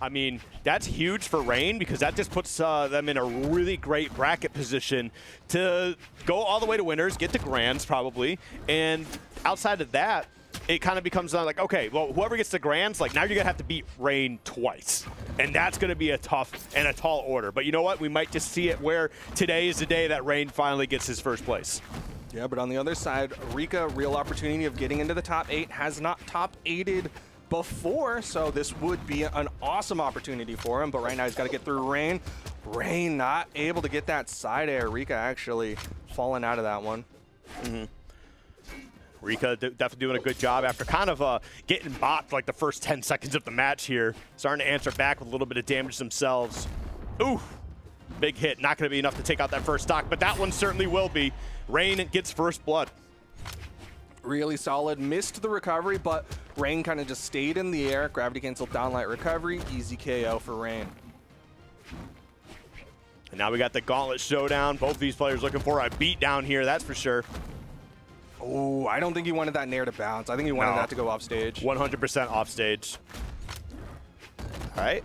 I mean, that's huge for Ra1n because that just puts them in a really great bracket position to go all the way to winners, get to grands probably, and outside of that, it kind of becomes like, okay, well, whoever gets the grands, like now you're gonna have to beat Ra1n twice, and that's gonna be a tough and a tall order. But you know what? We might just see it where today is the day that Ra1n finally gets his first place. Yeah, but on the other side, Rikka, real opportunity of getting into the top 8, has not top 8'd before, so this would be an awesome opportunity for him. But right now he's got to get through Ra1n. Ra1n not able to get that side air. Rikka actually falling out of that one. Rikka definitely doing a good job after kind of getting bopped like the first 10 seconds of the match here. Starting to answer back with a little bit of damage themselves. Ooh, big hit. Not going to be enough to take out that first stock, but that one certainly will be. Ra1n gets first blood. Really solid. Missed the recovery, but Ra1n kind of just stayed in the air. Gravity canceled downlight recovery. Easy KO for Ra1n. And now we got the gauntlet showdown. Both of these players looking for a beat down here, that's for sure. Oh, I don't think he wanted that nair to bounce. I think he wanted that to go off stage. 100% off stage. All right.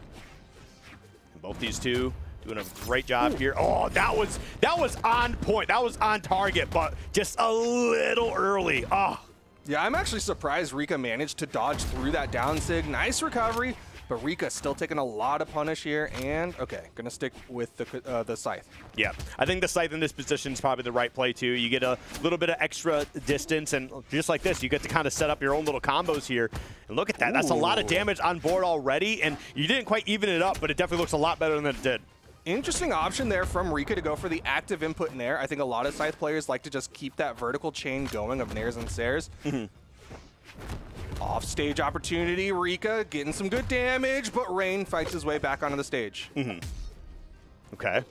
And both these two doing a great job here. Oh, that was on point. That was on target, but just a little early. Oh. Yeah, I'm actually surprised Rikka managed to dodge through that down sig. Nice recovery, but Rikka still taking a lot of punish here. And okay, gonna stick with the scythe. Yeah, I think the scythe in this position is probably the right play too. You get a little bit of extra distance, and just like this, you get to kind of set up your own little combos here. And look at that. That's a lot of damage on board already, and you didn't quite even it up, but it definitely looks a lot better than it did. Interesting option there from Rikka to go for the active input nair. I think a lot of Scythe players like to just keep that vertical chain going of nairs and stairs. Off-stage opportunity, Rikka getting some good damage, but Ra1n fights his way back onto the stage. Okay.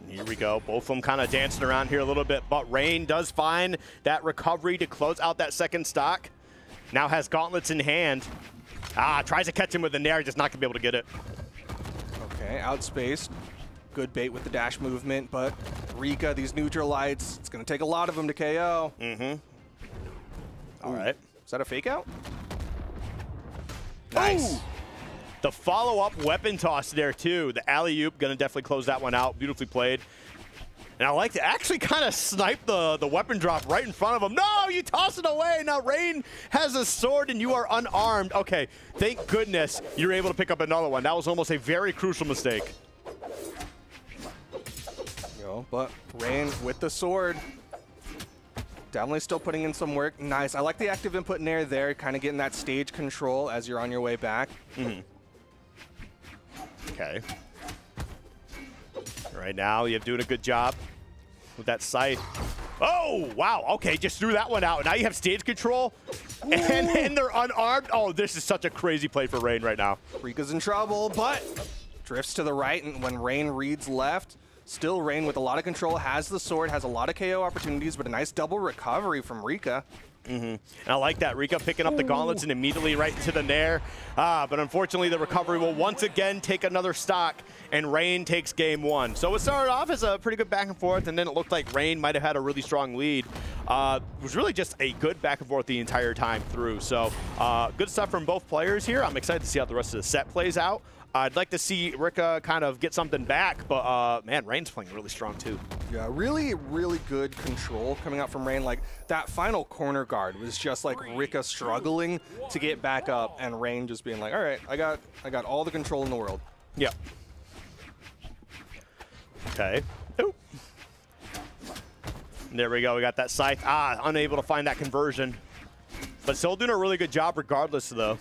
Here we go. Both of them kind of dancing around here a little bit, but Ra1n does find that recovery to close out that second stock. Now has gauntlets in hand. Tries to catch him with the nair, just not gonna be able to get it. Okay, outspaced. Good bait with the dash movement, but Rikka, these neutral lights, it's gonna take a lot of them to KO. All right. Is that a fake out? Nice. Ooh. The follow-up weapon toss there too. The alley-oop gonna definitely close that one out. Beautifully played. And I like to actually kind of snipe the weapon drop right in front of him. No, you toss it away. Now Ra1n has a sword and you are unarmed. Okay, thank goodness you're able to pick up another one. That was almost a very crucial mistake. But Ra1n with the sword. Definitely still putting in some work. Nice. I like the active input nair there, kind of getting that stage control as you're on your way back. Okay. Right now, you're doing a good job with that scythe. Oh, wow. Okay, just threw that one out. Now you have stage control, and they're unarmed. Oh, this is such a crazy play for Ra1n right now. Rikka's in trouble, but drifts to the right, and when Ra1n reads left, still Ra1n with a lot of control, has the sword, has a lot of KO opportunities, but a nice double recovery from Rikka. And I like that. Rikka picking up the gauntlets and immediately right into the nair. But unfortunately, the recovery will once again take another stock, and Ra1n takes game one. So it started off as a pretty good back and forth, and then it looked like Ra1n might have had a really strong lead. It was really just a good back and forth the entire time through. So good stuff from both players here. I'm excited to see how the rest of the set plays out. I'd like to see Rikka kind of get something back, but man, Ra1n's playing really strong too. Yeah, really, really good control coming out from Ra1n. Like that final corner guard was just like Rikka struggling to get back up, and Ra1n just being like, "All right, I got all the control in the world." Yep. Okay. Ooh. There we go. We got that scythe. Unable to find that conversion, but still doing a really good job regardless, though.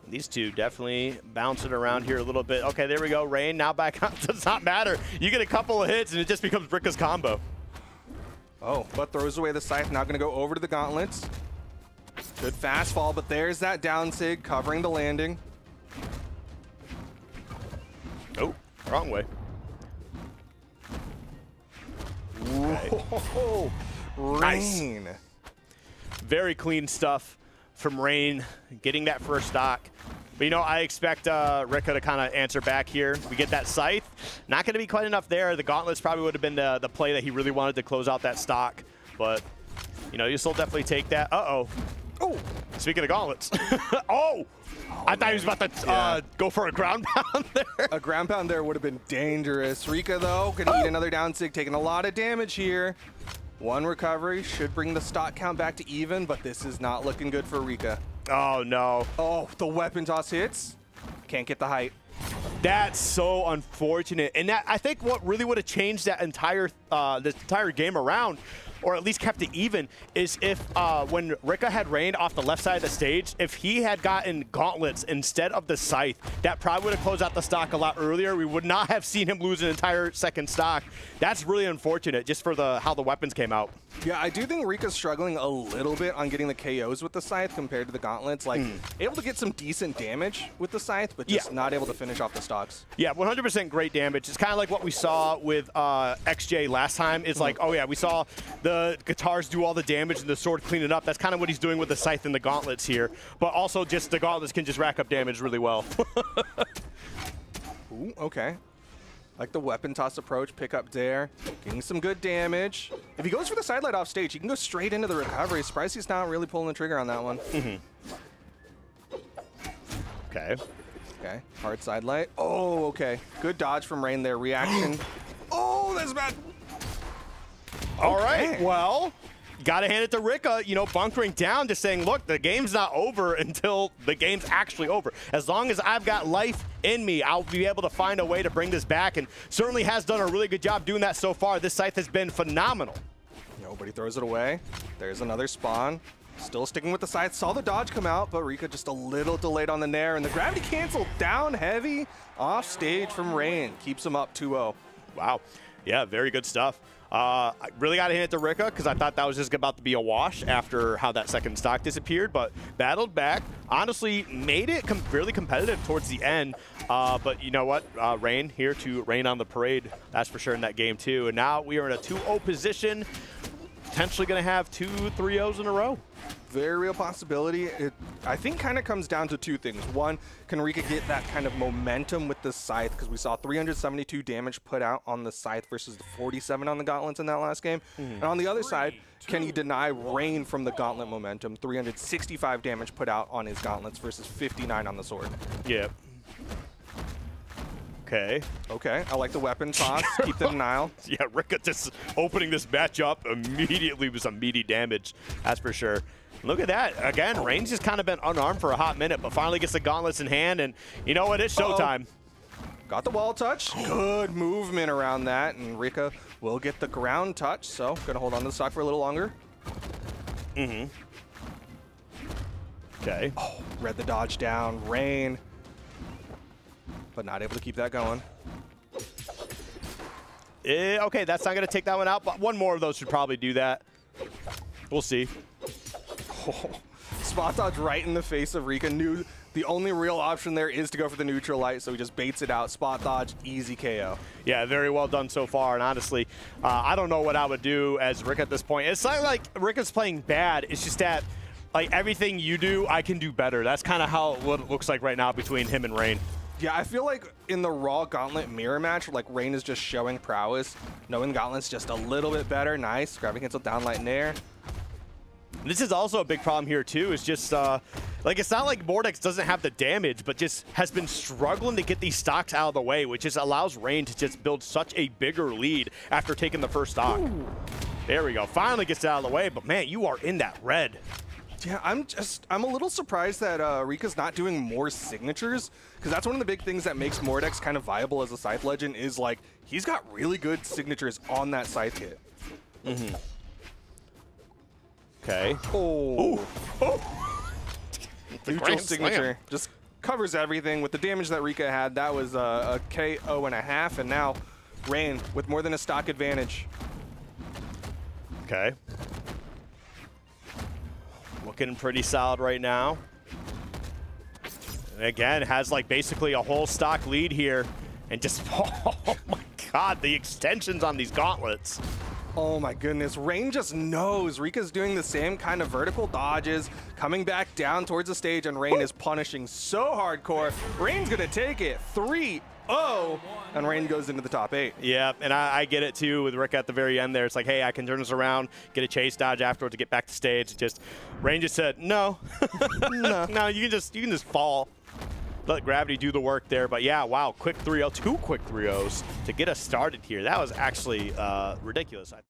These two definitely bouncing around here a little bit. Okay, there we go. Ra1n now back up. Does not matter. You get a couple of hits and it just becomes Rikka's combo. Oh, but throws away the scythe. Now going to go over to the gauntlets. Good fast fall, but there's that down sig covering the landing. Oh, wrong way. Whoa, Ra1n. Nice. Very clean stuff from Ra1n, getting that first stock. But, you know, I expect Rikka to kind of answer back here. We get that scythe. Not going to be quite enough there. The gauntlets probably would have been the play that he really wanted to close out that stock. But, you know, you still definitely take that. Uh-oh. Oh! Speaking of gauntlets. Oh! I thought he was about to go for a ground pound there. A ground pound there would have been dangerous. Rikka, though, gonna eat another down sig, taking a lot of damage here. One recovery should bring the stock count back to even, but this is not looking good for Rikka. Oh, no. Oh, the weapon toss hits. Can't get the height. That's so unfortunate. And that, I think what really would have changed that entire this entire game around, or at least kept it even, is if when Rikka had Ra1n off the left side of the stage, if he had gotten gauntlets instead of the scythe, that probably would have closed out the stock a lot earlier. We would not have seen him lose an entire second stock. That's really unfortunate just for how the weapons came out. Yeah, I do think Rikka's struggling a little bit on getting the KOs with the scythe compared to the gauntlets. Like, able to get some decent damage with the scythe, but just not able to finish off the stocks. Yeah, 100% great damage. It's kind of like what we saw with XJ last time. It's like, oh yeah, we saw the guitars do all the damage and the sword clean it up. That's kind of what he's doing with the scythe and the gauntlets here. But also just the gauntlets can just rack up damage really well. Ooh, okay. Like the weapon toss approach, pick up there, getting some good damage. If he goes for the sidelight off stage, he can go straight into the recovery. Surprised he's not really pulling the trigger on that one. Okay. Okay, hard sidelight. Oh, okay. Good dodge from Ra1n there. Reaction. Oh, that's bad. All right, well, got to hand it to Rikka, you know, bunkering down, just saying, look, the game's not over until the game's actually over. As long as I've got life in me, I'll be able to find a way to bring this back, and certainly has done a really good job doing that so far. This scythe has been phenomenal. Nobody throws it away. There's another spawn. Still sticking with the scythe. Saw the dodge come out, but Rikka just a little delayed on the nair, and the gravity cancel down heavy off stage from Ra1n. Keeps him up 2-0. Wow. Yeah, very good stuff. I really got to hand it to Rikka because I thought that was just about to be a wash after how that second stock disappeared, but battled back. Honestly, made it really competitive towards the end. But you know what? Ra1n here to rain on the parade. That's for sure in that game too. And now we are in a 2-0 position. Potentially going to have 2 3-0s in a row. Very real possibility. It, I think, kind of comes down to two things. One, can Rikka get that kind of momentum with the scythe? Because we saw 372 damage put out on the scythe versus the 47 on the gauntlets in that last game. And on the other side, can he deny Ra1n from the gauntlet momentum? 365 damage put out on his gauntlets versus 59 on the sword. Yeah. Okay. Okay, I like the weapon toss. Keep the denial. Yeah, Rikka just opening this match up immediately with some meaty damage. That's for sure. Look at that. Again, Ra1n's just kind of been unarmed for a hot minute, but finally gets the gauntlets in hand, and you know what? It's showtime. Got the wall touch. Good movement around that, and Rikka will get the ground touch, so gonna hold on to the stock for a little longer. Okay. Oh, read the dodge down. Ra1n, but not able to keep that going. Okay, that's not going to take that one out, but one more of those should probably do that. We'll see. Oh, spot dodge right in the face of Rikka. Knew the only real option there is to go for the neutral light, so he just baits it out. Spot dodge, easy KO. Yeah, very well done so far, and honestly, I don't know what I would do as Rikka at this point. It's not like Rikka's playing bad, it's just that like everything you do, I can do better. That's kind of how what it looks like right now between him and Ra1n. Yeah, I feel like in the Raw Gauntlet mirror match, like Ra1n is just showing prowess, knowing Gauntlet's just a little bit better. Nice, gravity cancel down light in air. This is also a big problem here too, is just like it's not like Mordex doesn't have the damage, but just has been struggling to get these stocks out of the way, which just allows Ra1n to just build such a bigger lead after taking the first stock. Ooh. There we go, finally gets it out of the way, but man, you are in that red. Yeah, I'm a little surprised that Rikka's not doing more signatures, because that's one of the big things that makes Mordex kind of viable as a Scythe Legend is like, he's got really good signatures on that Scythe hit. Okay. Oh. Ooh. Oh. Neutral signature just covers everything. With the damage that Rikka had, that was a KO and a half, and now Ra1n with more than a stock advantage. Okay. Looking pretty solid right now. And again, has like basically a whole stock lead here. And just, oh my God, the extensions on these gauntlets. Oh my goodness, Ra1n just knows. Rikka's doing the same kind of vertical dodges, coming back down towards the stage, and Ra1n is punishing so hardcore. Ra1n's gonna take it 3-0, and Ra1n goes into the top 8. Yeah, and I get it too with Rikka at the very end there. It's like, hey, I can turn this around, get a chase dodge afterwards to get back to stage. Just Ra1n just said, no. No, you can just fall. Let gravity do the work there. But yeah, wow, quick 3-0, 2 quick 3-0s to get us started here. That was actually ridiculous.